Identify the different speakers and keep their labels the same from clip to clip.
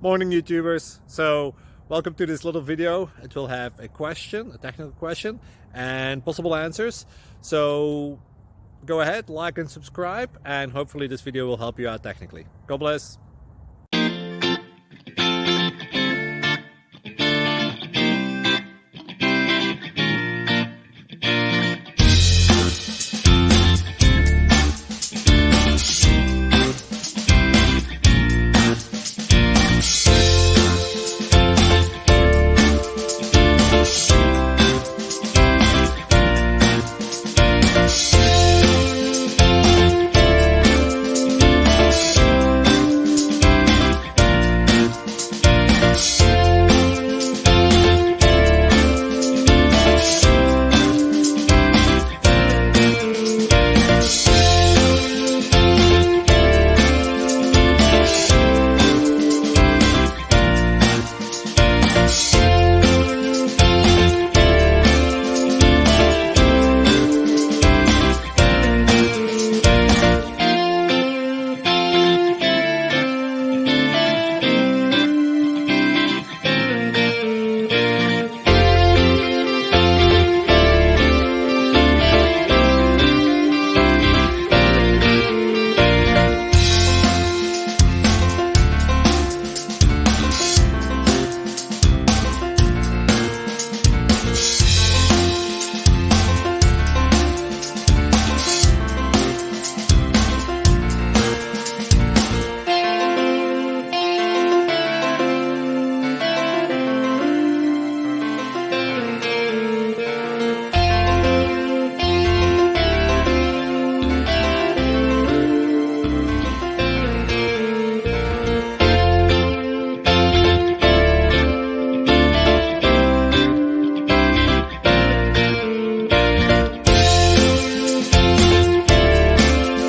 Speaker 1: Morning YouTubers. So welcome to this little video. It will have a question, a technical question, and possible answers. So go ahead, like and subscribe, and hopefully this video will help you out technically. God bless.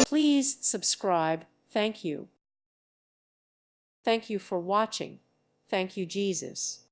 Speaker 2: Please subscribe. Thank you. Thank you for watching. Thank you, Jesus.